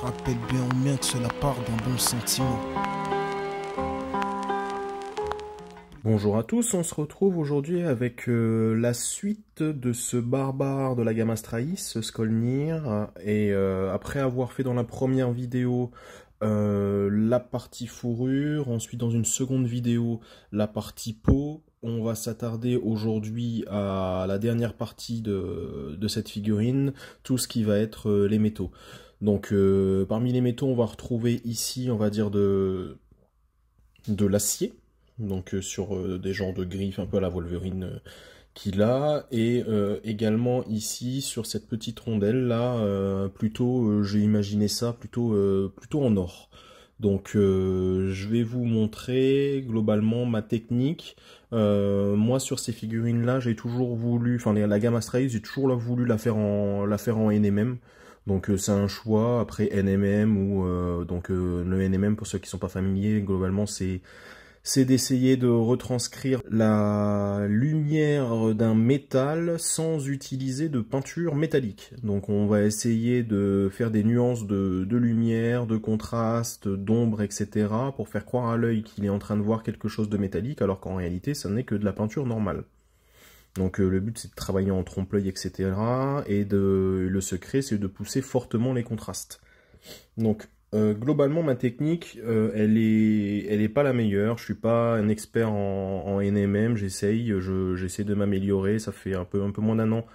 Rappelle bien ou bien que cela part d'un bon sentiment. Bonjour à tous, on se retrouve aujourd'hui avec la suite de ce barbare de la gamme Astralis, Skolnir, et après avoir fait dans la première vidéo la partie fourrure, ensuite dans une seconde vidéo la partie peau, on va s'attarder aujourd'hui à la dernière partie de cette figurine, tout ce qui va être les métaux. Donc parmi les métaux on va retrouver ici, on va dire de l'acier. Donc sur des genres de griffes un peu à la Wolverine qu'il a, et également ici sur cette petite rondelle là, plutôt j'ai imaginé ça plutôt en or. Donc je vais vous montrer globalement ma technique. Moi sur ces figurines là j'ai toujours voulu, enfin la gamme Astralis j'ai toujours voulu la faire en NMM. Donc c'est un choix. Après NMM ou le NMM, pour ceux qui sont pas familiers, globalement c'est d'essayer de retranscrire la lumière d'un métal sans utiliser de peinture métallique. Donc on va essayer de faire des nuances de lumière, de contraste, d'ombre, etc. pour faire croire à l'œil qu'il est en train de voir quelque chose de métallique, alors qu'en réalité ça n'est que de la peinture normale. Donc le but c'est de travailler en trompe-l'œil, etc. Et le secret c'est de pousser fortement les contrastes. Donc globalement ma technique elle est pas la meilleure. Je suis pas un expert en NMM, j'essaie de m'améliorer. Ça fait un peu moins d'un an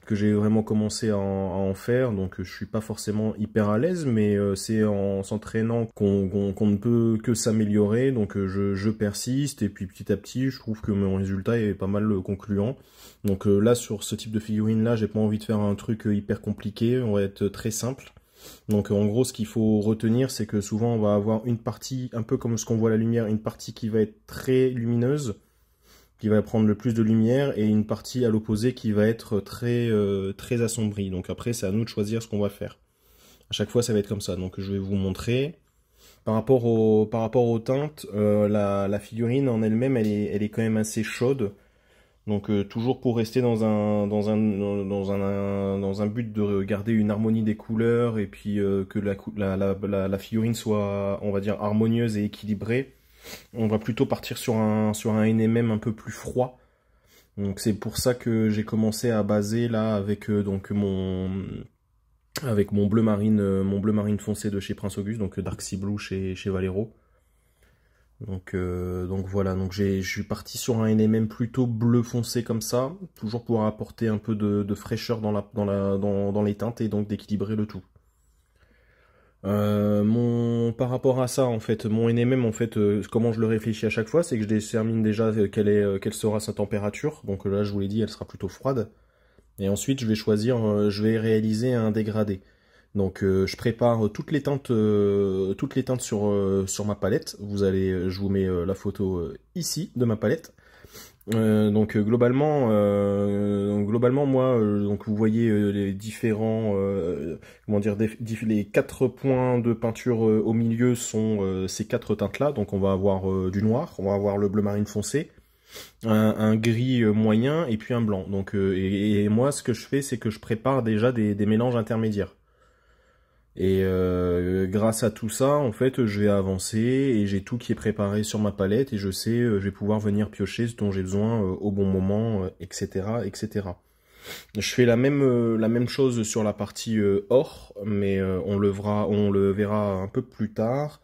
que j'ai vraiment commencé à en faire, donc je suis pas forcément hyper à l'aise, mais c'est en s'entraînant qu'on ne peut que s'améliorer. Donc je persiste, et puis petit à petit je trouve que mon résultat est pas mal concluant. Donc là sur ce type de figurine là, j'ai pas envie de faire un truc hyper compliqué, on va être très simple. Donc en gros ce qu'il faut retenir, c'est que souvent on va avoir une partie, un peu comme ce qu'on voit à la lumière, une partie qui va être très lumineuse, qui va prendre le plus de lumière, et une partie à l'opposé qui va être très assombrie. Donc après c'est à nous de choisir ce qu'on va faire. À chaque fois ça va être comme ça. Donc je vais vous montrer. Par rapport aux teintes, la figurine en elle-même elle est quand même assez chaude. Donc toujours pour rester dans un but de garder une harmonie des couleurs, et puis que la figurine soit, on va dire, harmonieuse et équilibrée, on va plutôt partir sur un NMM un peu plus froid. Donc c'est pour ça que j'ai commencé à baser là avec mon bleu marine foncé de chez Prince Auguste, donc Dark Sea Blue chez Valero. Donc voilà, donc je suis parti sur un NMM plutôt bleu foncé comme ça, toujours pour apporter un peu de fraîcheur dans les teintes, et donc d'équilibrer le tout. Par rapport à ça, en fait, mon NMM, en fait, comment je le réfléchis à chaque fois, c'est que je détermine déjà quelle sera sa température. Donc là, je vous l'ai dit, elle sera plutôt froide. Et ensuite, je vais réaliser un dégradé. Donc je prépare toutes les teintes sur ma palette. Je vous mets la photo ici de ma palette. Donc globalement moi, donc vous voyez les différents comment dire, les 4 points de peinture au milieu sont ces 4 teintes là. Donc on va avoir du noir, on va avoir le bleu marine foncé, un gris moyen, et puis un blanc. Donc et moi ce que je fais, c'est que je prépare déjà des mélanges intermédiaires. Et grâce à tout ça, en fait, je vais avancer, et j'ai tout qui est préparé sur ma palette, et je sais, je vais pouvoir venir piocher ce dont j'ai besoin au bon moment, etc., etc. Je fais la même chose sur la partie or, mais on le verra un peu plus tard.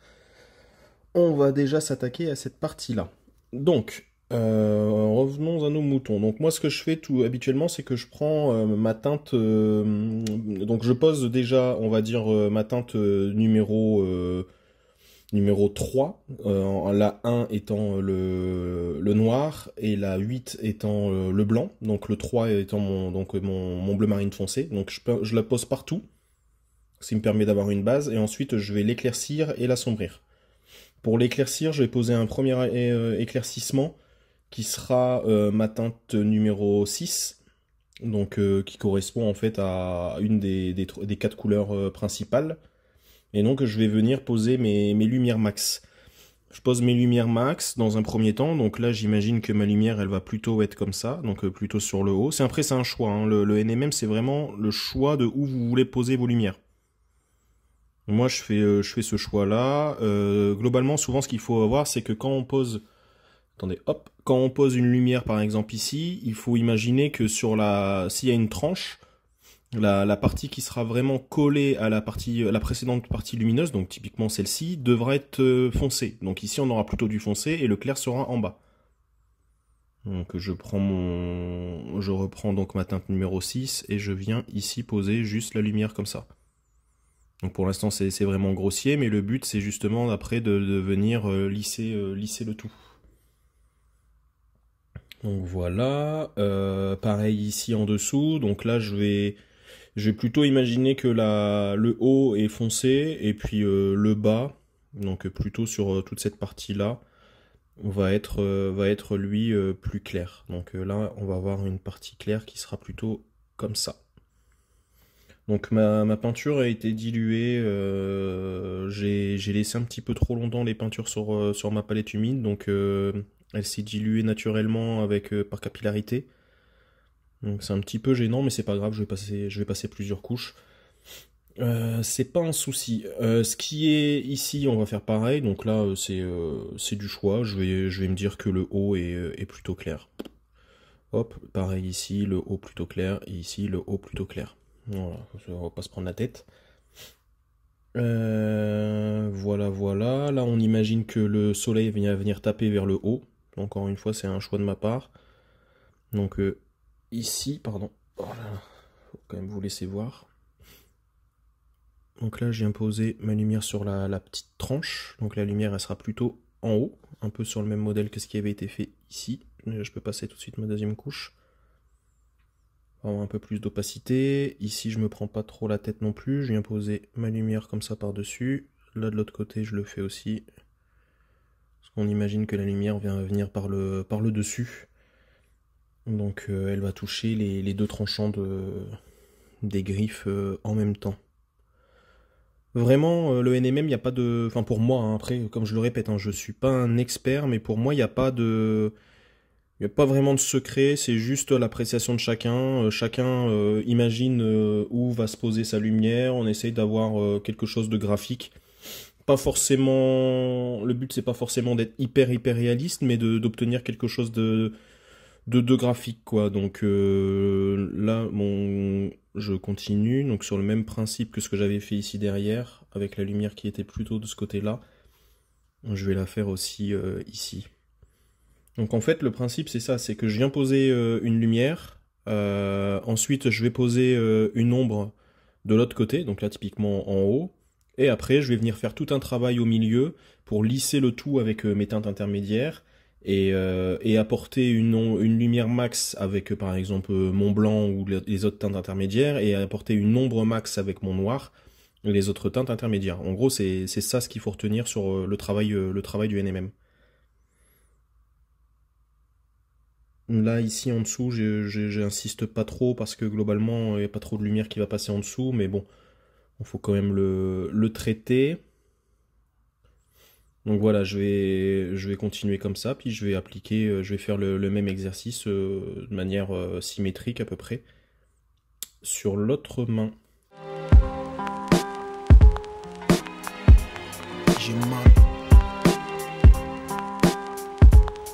On va déjà s'attaquer à cette partie-là. Donc, revenons à nos moutons. Donc moi ce que je fais habituellement, c'est que je prends ma teinte, donc je pose déjà, on va dire, ma teinte numéro 3, la 1 étant le noir, et la 8 étant le blanc, donc le 3 étant mon bleu marine foncé. Donc je la pose partout, ce qui me permet d'avoir une base, et ensuite je vais l'éclaircir et l'assombrir. Pour l'éclaircir, je vais poser un premier éclaircissement qui sera ma teinte numéro 6, donc qui correspond en fait à une des 4 couleurs principales. Et donc je vais venir poser mes lumières max. Je pose mes lumières max dans un premier temps. Donc là j'imagine que ma lumière elle va plutôt être comme ça, donc plutôt sur le haut. Après c'est un choix, hein. Le NMM c'est vraiment le choix de où vous voulez poser vos lumières. Moi, je fais ce choix-là. Globalement, souvent, ce qu'il faut avoir, c'est que quand on pose... Attendez, hop. Quand on pose une lumière, par exemple, ici, il faut imaginer que sur s'il y a une tranche, la partie qui sera vraiment collée à la précédente partie lumineuse, donc typiquement celle-ci, devra être foncée. Donc ici, on aura plutôt du foncé et le clair sera en bas. Donc je reprends donc ma teinte numéro 6 et je viens ici poser juste la lumière comme ça. Donc pour l'instant c'est vraiment grossier, mais le but c'est justement après de venir lisser le tout. Donc voilà, pareil ici en dessous, donc là je vais plutôt imaginer que le haut est foncé et puis le bas, donc plutôt sur toute cette partie là, va être lui plus clair. Donc là on va avoir une partie claire qui sera plutôt comme ça. Donc ma peinture a été diluée, j'ai laissé un petit peu trop longtemps les peintures sur ma palette humide, donc elle s'est diluée naturellement par capillarité. Donc c'est un petit peu gênant, mais c'est pas grave, je vais passer plusieurs couches. C'est pas un souci. Ce qui est ici, on va faire pareil. Donc là, c'est du choix. Je vais me dire que le haut est plutôt clair. Hop, pareil ici, le haut plutôt clair, et ici le haut plutôt clair. Voilà, on va pas se prendre la tête. Voilà. Là, on imagine que le soleil va venir taper vers le haut. Encore une fois, c'est un choix de ma part. Donc ici, pardon. Voilà. Faut quand même vous laisser voir. Donc là, j'ai imposé ma lumière sur la petite tranche. Donc la lumière, elle sera plutôt en haut, un peu sur le même modèle que ce qui avait été fait ici. Je peux passer tout de suite ma deuxième couche. Avoir un peu plus d'opacité. Ici, je me prends pas trop la tête non plus. Je viens poser ma lumière comme ça par-dessus. Là, de l'autre côté, je le fais aussi. Parce qu'on imagine que la lumière vient venir par le dessus. Donc elle va toucher les deux tranchants des griffes en même temps. Vraiment, le NMM, il n'y a pas de... Enfin, pour moi, hein, après, comme je le répète, hein, je ne suis pas un expert, mais pour moi, il n'y a pas de... Il n'y a pas vraiment de secret, c'est juste l'appréciation de chacun. Chacun imagine où va se poser sa lumière, on essaye d'avoir quelque chose de graphique. Pas forcément... Le but, c'est pas forcément d'être hyper réaliste, mais d'obtenir quelque chose de graphique, quoi. Donc là, je continue, donc sur le même principe que ce que j'avais fait ici derrière, avec la lumière qui était plutôt de ce côté-là. Je vais la faire aussi ici. Donc en fait, le principe, c'est ça, c'est que je viens poser une lumière, ensuite je vais poser une ombre de l'autre côté, donc là typiquement en haut, et après je vais venir faire tout un travail au milieu pour lisser le tout avec mes teintes intermédiaires, et apporter une lumière max avec par exemple mon blanc ou les autres teintes intermédiaires, et apporter une ombre max avec mon noir et les autres teintes intermédiaires. En gros, c'est ça ce qu'il faut retenir sur le travail du NMM. Là, ici en dessous, j'insiste pas trop parce que globalement, il n'y a pas trop de lumière qui va passer en dessous, mais bon, il faut quand même le traiter. Donc voilà, je vais continuer comme ça, puis je vais appliquer, je vais faire le même exercice de manière symétrique à peu près sur l'autre main. J'ai mal.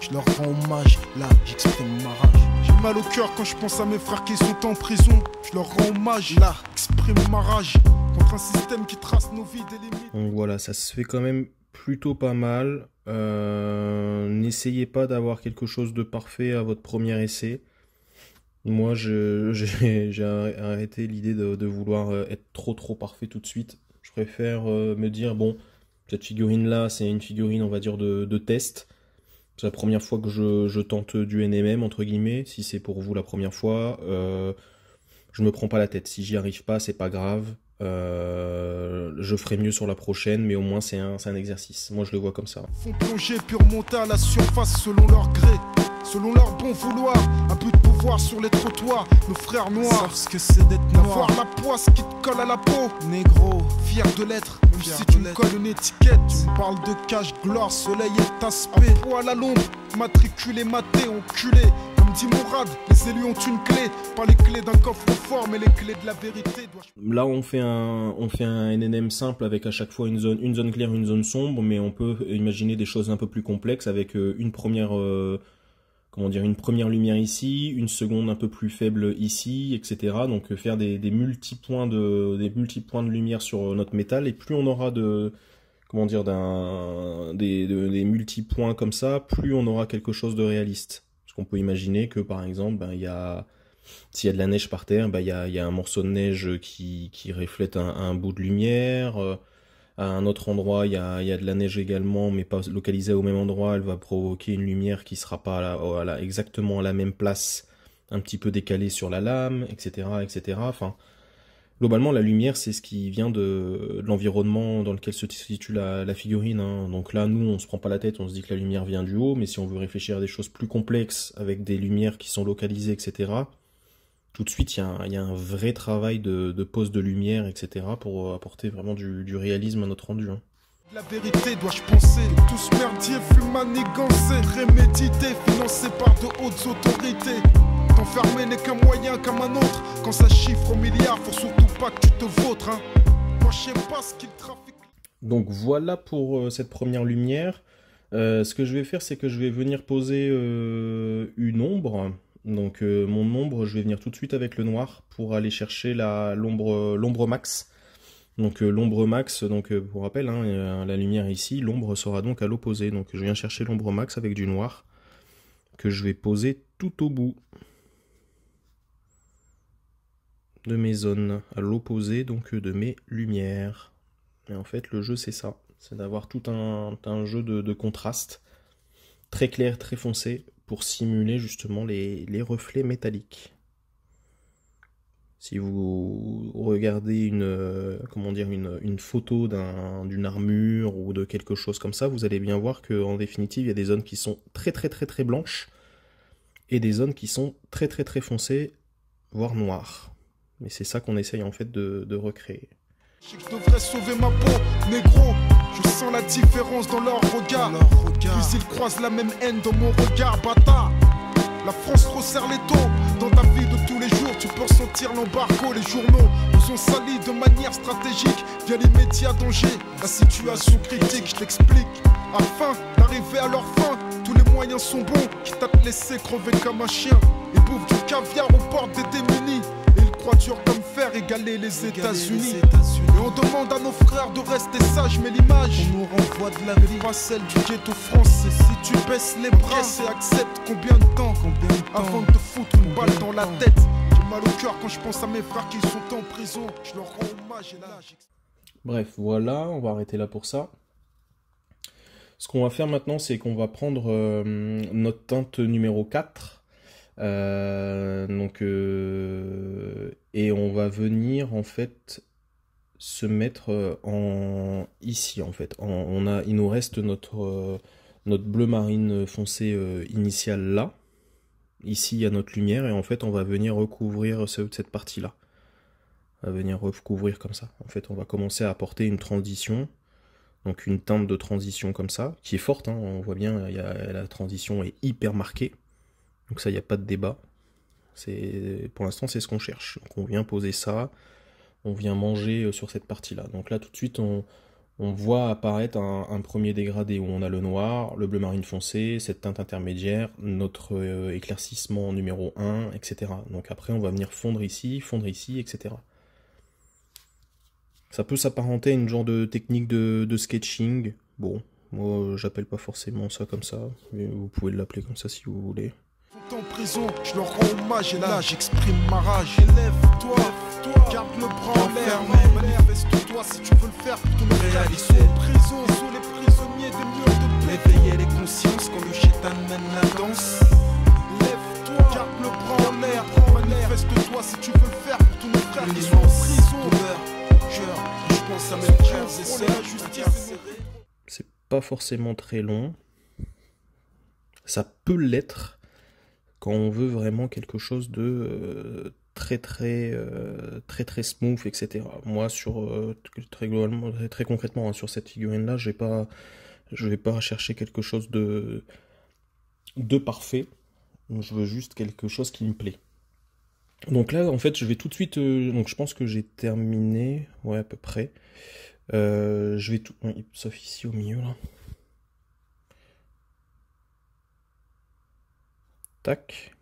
Je leur rends hommage, là j'exprime ma rage. J'ai mal au cœur quand je pense à mes frères qui sont en prison. Je leur rends hommage, là j'exprime ma rage. Contre un système qui trace nos vies des limites. Donc voilà, ça se fait quand même plutôt pas mal. N'essayez pas d'avoir quelque chose de parfait à votre premier essai. Moi j'ai arrêté l'idée de vouloir être trop parfait tout de suite. Je préfère me dire, bon, cette figurine là c'est une figurine on va dire de test. C'est la première fois que je tente du NMM, entre guillemets. Si c'est pour vous la première fois, je me prends pas la tête. Si j'y arrive pas, c'est pas grave. Je ferai mieux sur la prochaine, mais au moins c'est un exercice. Moi je le vois comme ça. Font plonger puis remonter à la surface selon leur gré, selon leur bon vouloir. Un peu de pouvoir sur les trottoirs, nos frères noirs. Savent ce que c'est d'être noir. Avoir la poisse qui te colle à la peau, négro, fier de l'être. Même si tu me colles une étiquette, tu me parles de cash, gloire, soleil et aspect. À poil à l'ombre, matriculé, maté, enculé. Comme dit Mourad, les élus ont une clé, pas les clés d'un coffre-fort, mais les clés de la vérité. Là, on fait un NNM simple avec à chaque fois une zone claire, une zone sombre, mais on peut imaginer des choses un peu plus complexes avec une première lumière ici, une seconde un peu plus faible ici, etc. Donc faire des multipoints de lumière sur notre métal, et plus on aura des multipoints comme ça, plus on aura quelque chose de réaliste. Parce qu'on peut imaginer que par exemple, s'il y a de la neige par terre, il y a un morceau de neige qui reflète un bout de lumière. À un autre endroit, il y a de la neige également, mais pas localisée au même endroit. Elle va provoquer une lumière qui sera pas exactement à la même place, un petit peu décalée sur la lame, etc., etc. Enfin, globalement, la lumière, c'est ce qui vient de l'environnement dans lequel se situe la figurine, hein. Donc là, nous, on se prend pas la tête, on se dit que la lumière vient du haut, mais si on veut réfléchir à des choses plus complexes, avec des lumières qui sont localisées, etc., tout de suite, il y a un vrai travail de pose de lumière, etc., pour apporter vraiment du réalisme à notre rendu, hein. La vérité, dois-je penser, tout ce merdier fut manigancé, prémédité, financé par de hautes autorités. T'enfermer n'est qu'un moyen comme un autre, quand ça chiffre au milliard, faut surtout pas que tu te vautres, hein. Moi je sais pas ce qu'il trafique. Donc voilà pour cette première lumière. Ce que je vais faire, c'est que je vais venir poser une ombre. Donc mon ombre, je vais venir tout de suite avec le noir pour aller chercher l'ombre max. Donc l'ombre max, pour rappel, hein, la lumière ici, l'ombre sera donc à l'opposé. Donc je viens chercher l'ombre max avec du noir que je vais poser tout au bout de mes zones, à l'opposé donc de mes lumières. Et en fait le jeu c'est ça, c'est d'avoir tout un jeu de contraste très clair, très foncé, pour simuler justement les reflets métalliques. Si vous regardez une photo d'une armure ou de quelque chose comme ça, vous allez bien voir qu'en définitive, il y a des zones qui sont très très très très blanches et des zones qui sont très très très foncées, voire noires. Mais c'est ça qu'on essaye en fait de recréer. Je devrais sauver ma peau, négro. Je sens la différence dans leur regard. Puis ils croisent la même haine dans mon regard, bâtard. La France resserre les taux. Dans ta vie de tous les jours, tu peux ressentir l'embargo. Les journaux nous ont salis de manière stratégique via l'immédiat danger. La situation critique, je t'explique. Afin d'arriver à leur fin, tous les moyens sont bons. Quitte à te laisser crever comme un chien. Ils bouffent du caviar aux portes des démunis. Et ils croient dur comme fer égaler les États-Unis. Et on demande à nos frères de rester sages, mais l'image on nous renvoie de la vie, pas celle du ghetto français. Si tu baisses les bras et acceptes, combien de temps avant de te foutre une balle dans la tête. J'ai mal au cœur quand je pense à mes frères qui sont en prison. Je leur rends hommage et là Bref, voilà, on va arrêter là pour ça. Ce qu'on va faire maintenant, c'est qu'on va prendre notre teinte numéro 4. Et on va venir en fait se mettre ici en fait. Il nous reste notre bleu marine foncé initial là. Ici il y a notre lumière et en fait on va venir recouvrir cette partie là. On va venir recouvrir comme ça. En fait on va commencer à apporter une transition. Donc une teinte de transition comme ça, qui est forte, hein, on voit bien, la transition est hyper marquée. Donc ça, il n'y a pas de débat. Pour l'instant, c'est ce qu'on cherche. Donc on vient poser ça, on vient manger sur cette partie-là. Donc là, tout de suite, on voit apparaître un premier dégradé où on a le noir, le bleu marine foncé, cette teinte intermédiaire, notre éclaircissement numéro 1, etc. Donc après, on va venir fondre ici, etc. Ça peut s'apparenter à une genre de technique de sketching. Bon, moi, j'appelle pas forcément ça comme ça, mais vous pouvez l'appeler comme ça si vous voulez. En prison, je leur rends hommage et là j'exprime ma rage. Élève-toi, garde le bras en l'air, manifeste-toi si tu veux le faire pour tout le réaliser. Prison, sous les prisonniers des murs de paix. Éveiller les consciences quand le chétan mène la danse. Lève-toi, garde le bras en l'air, manifeste-toi si tu veux le faire pour tous nos frères qui sont en prison. Je pense à mes cœurs et sœurs. C'est pas forcément très long. Ça peut l'être quand on veut vraiment quelque chose de très smooth, etc. Moi, très globalement, très concrètement, hein, sur cette figurine-là, je vais pas chercher quelque chose de parfait. Donc, je veux juste quelque chose qui me plaît. Donc là, en fait, je vais tout de suite... donc je pense que j'ai terminé. Ouais, à peu près. Je vais tout... sauf ici au milieu, là. Tac.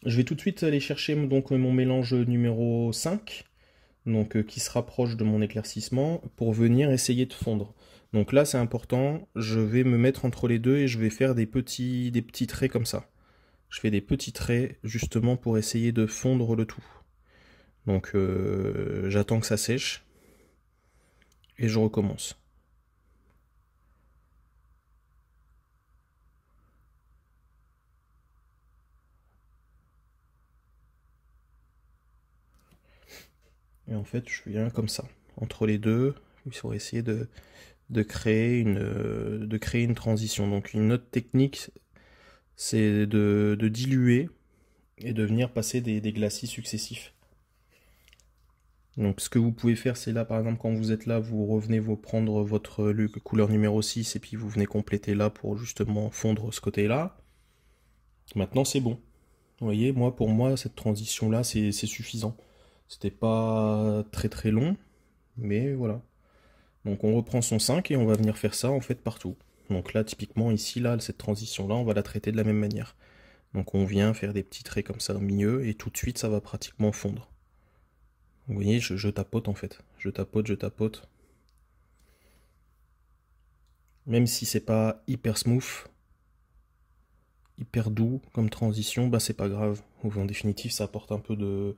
Je vais tout de suite aller chercher donc mon mélange numéro 5. Donc qui se rapproche de mon éclaircissement pour venir essayer de fondre. Donc là, c'est important. Je vais me mettre entre les deux et je vais faire des petits traits comme ça. Je fais des petits traits justement pour essayer de fondre le tout. Donc j'attends que ça sèche et je recommence. Et en fait, je viens comme ça. Entre les deux, il faut essayer de créer une transition. Donc une autre technique, c'est de diluer et de venir passer des glacis successifs. Donc ce que vous pouvez faire, c'est là par exemple quand vous êtes là, vous revenez vous prendre votre couleur numéro 6 et puis vous venez compléter là pour justement fondre ce côté-là. Maintenant c'est bon. Vous voyez, pour moi cette transition là c'est suffisant. C'était pas très très long, mais voilà. Donc on reprend son 5 et on va venir faire ça en fait partout. Donc là typiquement ici là cette transition là on va la traiter de la même manière. Donc on vient faire des petits traits comme ça au milieu et tout de suite ça va pratiquement fondre. Vous voyez, je tapote en fait. Je tapote. Même si c'est pas hyper smooth, hyper doux comme transition, bah c'est pas grave. En définitive, ça apporte un peu de,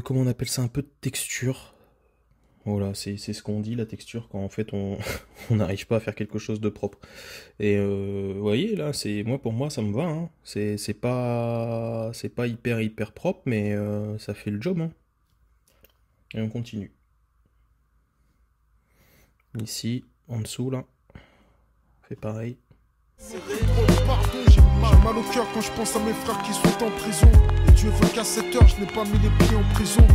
comment on appelle ça, un peu de texture. Voilà, c'est ce qu'on dit, la texture, quand en fait on n'arrive pas à faire quelque chose de propre. Et vous voyez, là, pour moi, ça me va. Hein. C'est pas hyper propre, mais ça fait le job. Hein. Et on continue. Ici, en dessous, là, on fait pareil. J'ai mal au cœur quand je pense à mes frères qui sont en prison. Et Dieu veut qu'à cette heure, je n'ai pas mis les pieds en prison.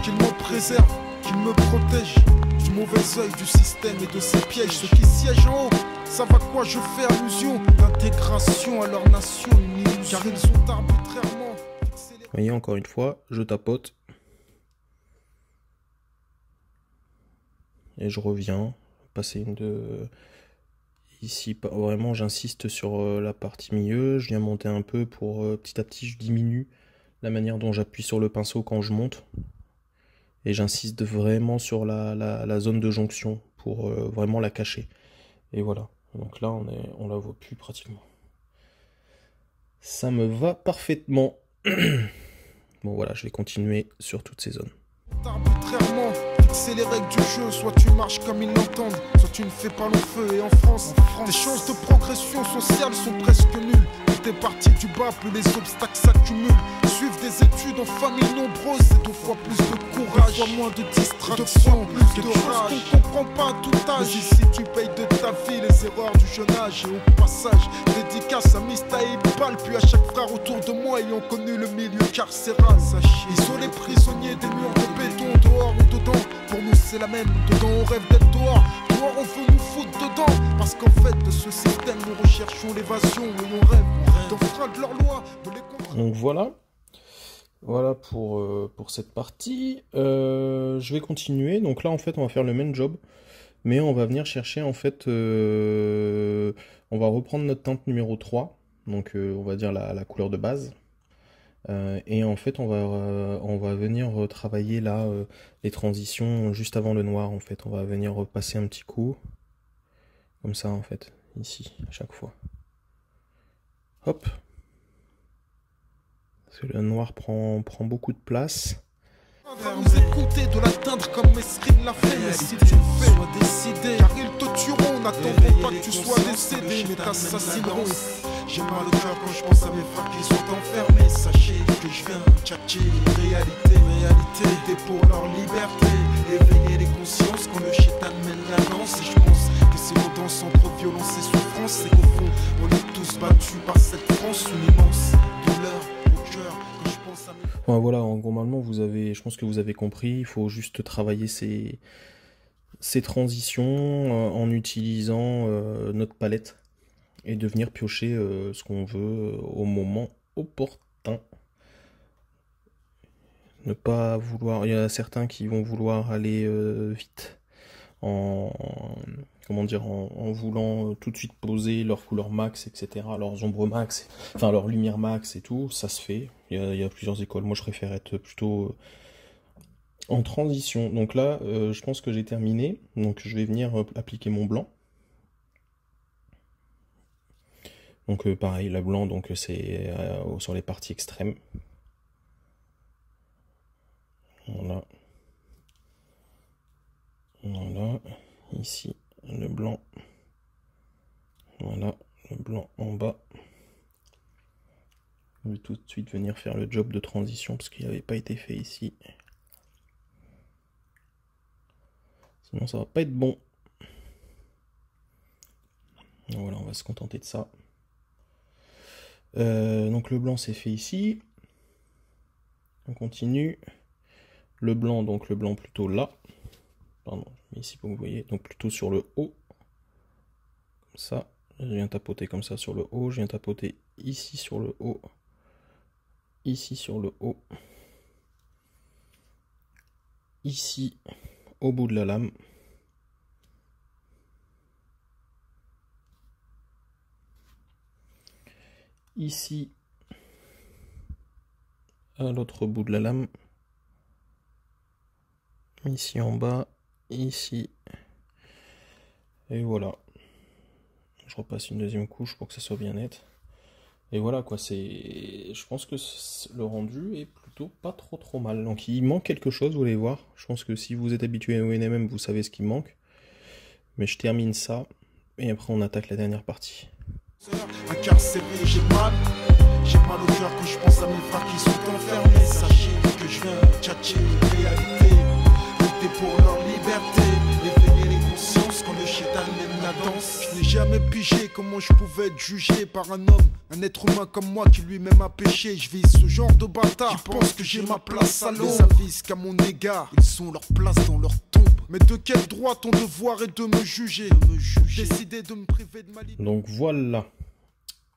Qu'il m'en préserve, qu'il me protège du mauvais œil du système et de ses pièges. Ceux qui siègent en haut, ça va quoi, je fais allusion. L'intégration à leur nation, une illusion. Car ils sont arbitrairement fixés les... Vous voyez, encore une fois, je tapote. Et je reviens, passer ici, vraiment j'insiste sur la partie milieu, je viens monter un peu pour petit à petit je diminue la manière dont j'appuie sur le pinceau quand je monte. Et j'insiste vraiment sur la zone de jonction pour vraiment la cacher. Et voilà, donc là on la voit plus pratiquement. Ça me va parfaitement. Bon voilà, je vais continuer sur toutes ces zones. Arbitrairement, fixer les règles du jeu, soit tu marches comme ils l'entendent, soit tu ne fais pas long feu. Et en France, les chances de progression sociale sont presque nulles. Plus t'es parti du bas, plus les obstacles s'accumulent. Suivre des études en famille nombreuse, c'est 2 fois plus de courage, 2 fois moins de distraction, plus de rage. Qu'on comprend pas à tout âge. Mais ici tu payes de ta vie les erreurs du jeune âge. Et au passage, dédicace à Mista et Bal, puis à chaque frère autour de moi ayant connu le milieu carcéral. Sachez, isolés prisonniers des murs de béton, dehors ou dedans. Pour nous c'est la même, dedans on rêve d'être dehors. Dehors on veut nous foutre dedans. Parce qu'en fait de ce système nous recherchons l'évasion. Et on rêve d'enfreindre leurs lois, de les comprendre. Donc voilà pour cette partie. Je vais continuer. Donc là en fait on va faire le même job, mais on va venir chercher en fait, on va reprendre notre teinte numéro 3, donc on va dire la couleur de base. Et en fait on va venir travailler là les transitions juste avant le noir. En fait on va venir repasser un petit coup comme ça en fait, ici à chaque fois. Hop. Parce que le noir prend beaucoup de place. Va nous écouter, de l'atteindre comme Mesrine l'a fait. Mais si tu le fais, sois décidé. Car ils te tueront, n'attendront pas que tu sois décédé, mais t'assassineront. J'ai mal au cœur quand je pense à mes frères qui sont enfermés. Sachez que je viens tchatcher réalité, aider pour leur liberté. Éveiller les consciences quand le chétan mène la danse. Et je pense que si on danse entre violence et souffrance, c'est qu'au fond, on est tous battus par cette France, une immense douleur au cœur. Quand je pense à mes... Enfin, voilà, normalement je pense que vous avez compris, il faut juste travailler ces transitions en utilisant notre palette. et de venir piocher ce qu'on veut au moment opportun. Ne pas vouloir, il y a certains qui vont vouloir aller vite en comment dire en voulant tout de suite poser leur couleur max, etc., leurs ombres max, enfin leur lumière max et tout, ça se fait. Il y a plusieurs écoles. Moi je préfère être plutôt en transition. Donc là je pense que j'ai terminé, donc je vais venir appliquer mon blanc. Donc pareil, la blanc, donc c'est sur les parties extrêmes. Voilà. Voilà. Ici, le blanc. Voilà, le blanc en bas. Je vais tout de suite venir faire le job de transition parce qu'il n'avait pas été fait ici. Sinon ça va pas être bon. Voilà, on va se contenter de ça. Donc le blanc c'est fait ici. On continue. Le blanc, donc le blanc plutôt là. Pardon, je mets ici pour que vous voyez. Donc plutôt sur le haut. Comme ça. Je viens tapoter comme ça sur le haut. Je viens tapoter ici sur le haut. Ici sur le haut. Ici au bout de la lame. Ici à l'autre bout de la lame. Ici en bas, ici. Et voilà. Je repasse une deuxième couche pour que ça soit bien net. Et voilà quoi, c'est. Je pense que le rendu est plutôt pas trop mal. Donc il manque quelque chose, vous allez voir. Je pense que si vous êtes habitué au NMM, vous savez ce qui manque. Mais je termine ça. Et après on attaque la dernière partie. Incarcéré, j'ai mal au cœur quand je pense à mes frères qui sont enfermés. Sachez que je viens tchatcher réalité, lutter pour leur liberté, éveiller les consciences quand le chétan mène la danse. Je n'ai jamais pigé comment je pouvais être jugé par un homme, un être humain comme moi qui lui-même a péché. Je vis ce genre de bâtard qui pense que j'ai ma place à l'ombre. Les avisent qu'à mon égard, ils ont leur place dans leur tombe. Mais de quel droit ton devoir est de me juger, décider de me priver de ma liberté. Donc voilà.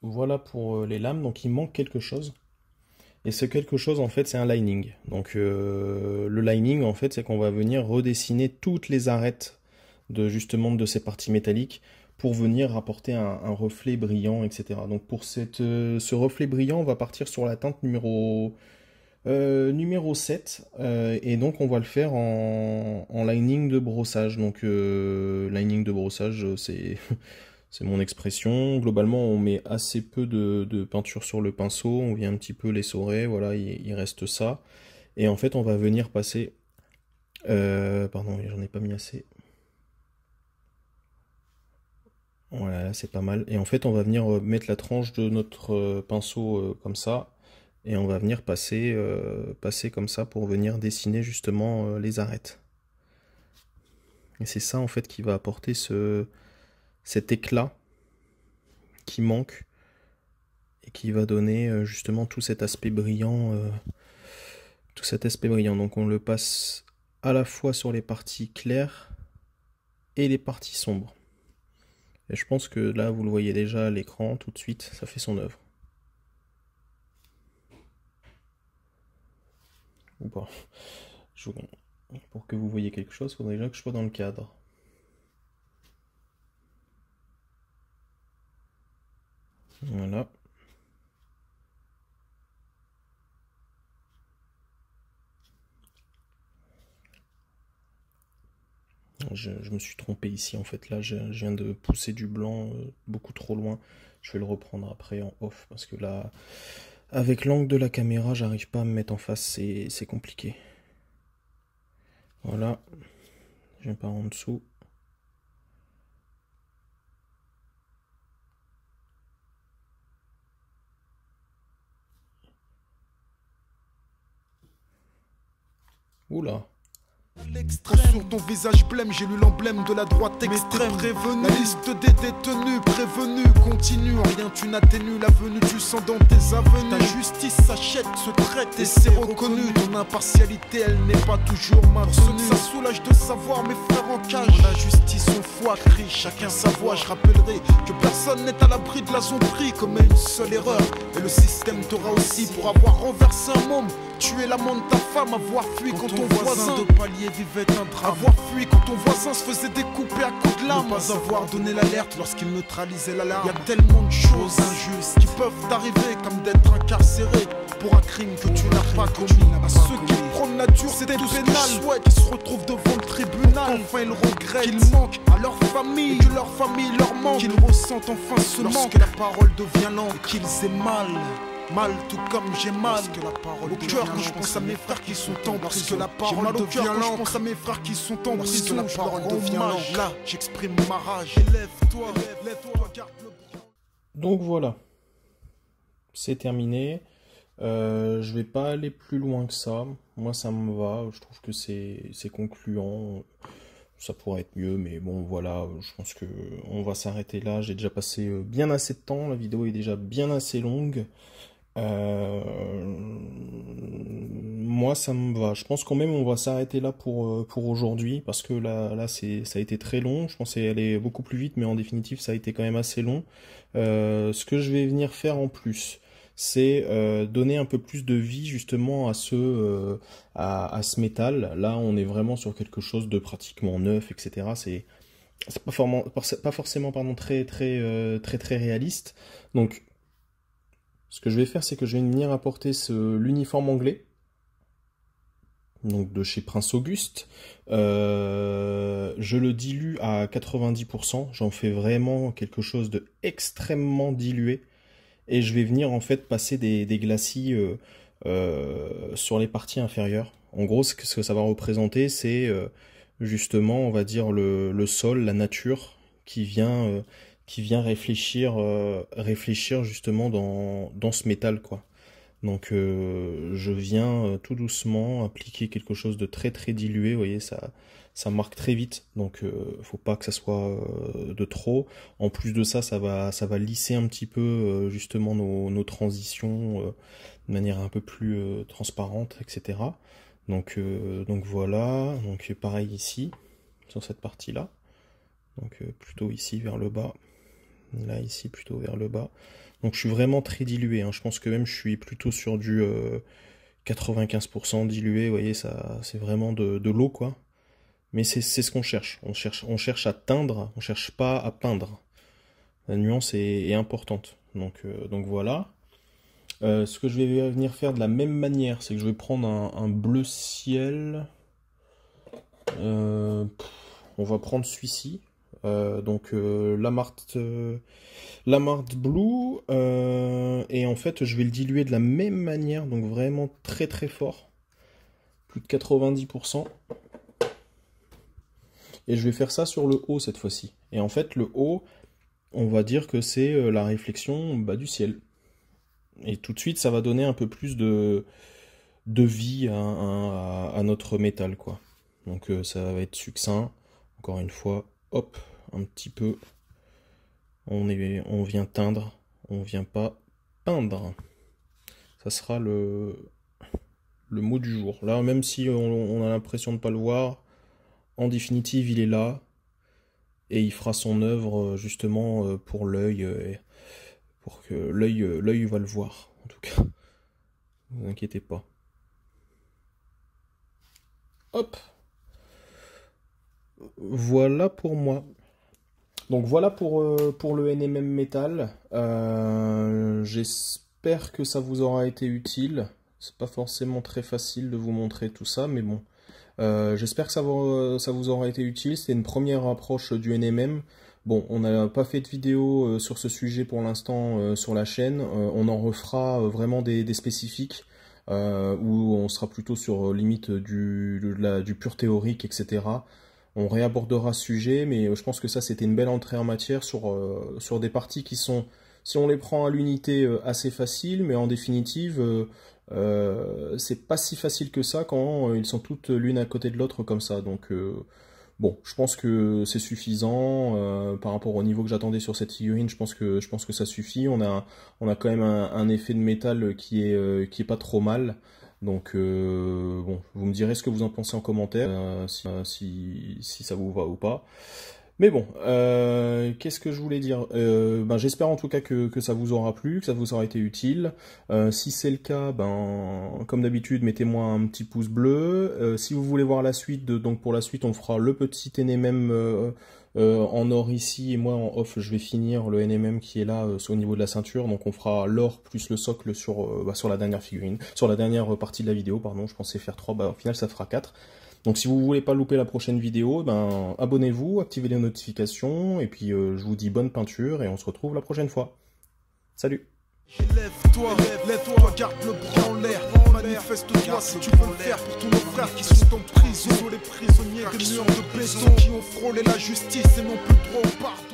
Voilà pour les lames. Donc il manque quelque chose. Et ce quelque chose en fait c'est un lining. Donc le lining en fait c'est qu'on va venir redessiner toutes les arêtes de justement de ces parties métalliques pour venir apporter un reflet brillant, etc. Donc pour ce reflet brillant on va partir sur la teinte numéro 7 et donc on va le faire en lining de brossage. Donc lining de brossage c'est c'est mon expression. Globalement on met assez peu de peinture sur le pinceau, on vient un petit peu l'essorer, voilà, il reste ça. Et en fait on va venir passer pardon, j'en ai pas mis assez. Voilà, c'est pas mal. Et en fait on va venir mettre la tranche de notre pinceau comme ça. Et on va venir passer comme ça pour venir dessiner justement les arêtes. Et c'est ça en fait qui va apporter cet éclat qui manque et qui va donner justement tout cet aspect brillant. Donc on le passe à la fois sur les parties claires et les parties sombres. Et je pense que là vous le voyez déjà à l'écran tout de suite, ça fait son œuvre. Bon, pour que vous voyez quelque chose, il faudrait déjà que je sois dans le cadre. Voilà. Je me suis trompé ici en fait, là je viens de pousser du blanc beaucoup trop loin. Je vais le reprendre après en off parce que là, avec l'angle de la caméra, j'arrive pas à me mettre en face, c'est compliqué. Voilà, je viens par en dessous. Oula, Sur ton visage blême, j'ai lu l'emblème de la droite extrême. La liste des détenus prévenus continue. Rien tu n'atténues la venue du sang dans tes avenues. Ta justice s'achète, se traite et c'est reconnu. Ton impartialité, elle n'est pas toujours maintenue. Ça soulage de savoir mes frères en cage. La justice, on foi, crie, chacun sa voix. Je rappellerai que personne n'est à l'abri de la zombie. Commet une seule erreur et le système t'aura aussi pour avoir renversé un môme. Tuer l'amant de ta femme, avoir fui quand ton voisin de palier vivait un drame. Avoir fui quand ton voisin se faisait découper à coups de lame. Ne pas avoir donné l'alerte lorsqu'il neutralisait l'alarme. Y'a tellement de choses injustes qui peuvent t'arriver, comme d'être incarcéré pour un crime que tu n'as pas commis. À ceux qui prônent la dureté pénale, qui se retrouvent devant le tribunal, enfin ils regrettent qu'ils manquent à leur famille, que leur famille leur manque, qu'ils ressentent enfin ce manque lorsque la parole devient lente, qu'ils aient mal. Mal tout comme j'ai mal au cœur quand je pense à mes frères qui sont en prison. La parole devient lente quand je pense à mes frères qui sont en prison. La parole devient lente. Là, j'exprime ma rage. Lève-toi, lève-toi, garde le bras. Donc voilà, c'est terminé. Je vais pas aller plus loin que ça. Moi, ça me va. Je trouve que c'est concluant. Ça pourrait être mieux, mais bon, voilà. Je pense que on va s'arrêter là. J'ai déjà passé bien assez de temps. La vidéo est déjà bien assez longue. Moi ça me va, je pense quand même on va s'arrêter là pour aujourd'hui parce que là ça a été très long, je pensais aller beaucoup plus vite mais en définitive ça a été quand même assez long. Ce que je vais venir faire en plus c'est donner un peu plus de vie justement à ce métal. Là on est vraiment sur quelque chose de pratiquement neuf, etc. C'est pas forcément pardon, très réaliste. Donc ce que je vais faire, c'est que je vais venir apporter l'uniforme anglais, donc de chez Prince Auguste. Je le dilue à 90%, j'en fais vraiment quelque chose de extrêmement dilué, et je vais venir en fait passer des glacis sur les parties inférieures. En gros, ce que ça va représenter, c'est justement, on va dire, le sol, la nature, qui vient réfléchir justement dans ce métal, quoi. Donc je viens tout doucement appliquer quelque chose de très dilué, vous voyez, ça marque très vite, donc faut pas que ça soit de trop. En plus de ça, ça va lisser un petit peu justement nos transitions de manière un peu plus transparente, etc. Donc voilà, donc pareil ici, sur cette partie-là, donc plutôt ici vers le bas. Là, ici, plutôt vers le bas. Donc, je suis vraiment très dilué. Hein. Je pense que même je suis plutôt sur du 95% dilué. Vous voyez, ça, c'est vraiment de l'eau, quoi. Mais c'est ce qu'on cherche. On cherche à teindre. On cherche pas à peindre. La nuance est importante. Donc voilà. Ce que je vais venir faire de la même manière, c'est que je vais prendre un bleu ciel. On va prendre celui-ci. Lamart Blue, et en fait je vais le diluer de la même manière, donc vraiment très fort, plus de 90%, et je vais faire ça sur le haut cette fois-ci. Et en fait le haut, on va dire que c'est la réflexion du ciel, et tout de suite ça va donner un peu plus de vie à notre métal, quoi. Donc ça va être succinct, encore une fois, hop, un petit peu, on vient teindre, on vient pas peindre. Ça sera le mot du jour. Là, même si on a l'impression de ne pas le voir, en définitive, il est là, et il fera son œuvre justement pour l'œil, pour que l'œil va le voir, en tout cas. Ne vous inquiétez pas. Hop. Voilà pour moi. Donc voilà pour le NMM Metal. J'espère que ça vous aura été utile. C'est pas forcément très facile de vous montrer tout ça, mais bon. J'espère que ça vous aura été utile. C'est une première approche du NMM. Bon, on n'a pas fait de vidéo sur ce sujet pour l'instant sur la chaîne. On en refera vraiment des spécifiques où on sera plutôt sur limite du pur théorique, etc. On réabordera ce sujet, mais je pense que ça c'était une belle entrée en matière sur des parties qui sont, si on les prend à l'unité, assez faciles, mais en définitive, c'est pas si facile que ça quand ils sont toutes l'une à côté de l'autre comme ça. Donc bon, je pense que c'est suffisant par rapport au niveau que j'attendais sur cette figurine. Je pense que ça suffit. On a quand même un effet de métal qui est pas trop mal. Donc bon, vous me direz ce que vous en pensez en commentaire, si ça vous va ou pas. Mais bon, qu'est-ce que je voulais dire? Ben, j'espère en tout cas que ça vous aura plu, que ça vous aura été utile. Si c'est le cas, ben, comme d'habitude, mettez-moi un petit pouce bleu. Si vous voulez voir la suite, donc pour la suite, on fera le petit NMM en or ici, et moi en off, je vais finir le NMM qui est là au niveau de la ceinture. Donc on fera l'or plus le socle sur la dernière figurine, sur la dernière partie de la vidéo, pardon. Je pensais faire 3, bah, au final ça fera 4. Donc si vous voulez pas louper la prochaine vidéo, ben abonnez-vous, activez les notifications, et puis je vous dis bonne peinture, et on se retrouve la prochaine fois. Salut! Lève-toi, garde le bras en l'air. Manifeste-toi si tu veux le faire pour tous nos frères qui sont en prison. Les prisonniers des murs de béton qui ont frôlé la justice et n'ont plus droit au pardon.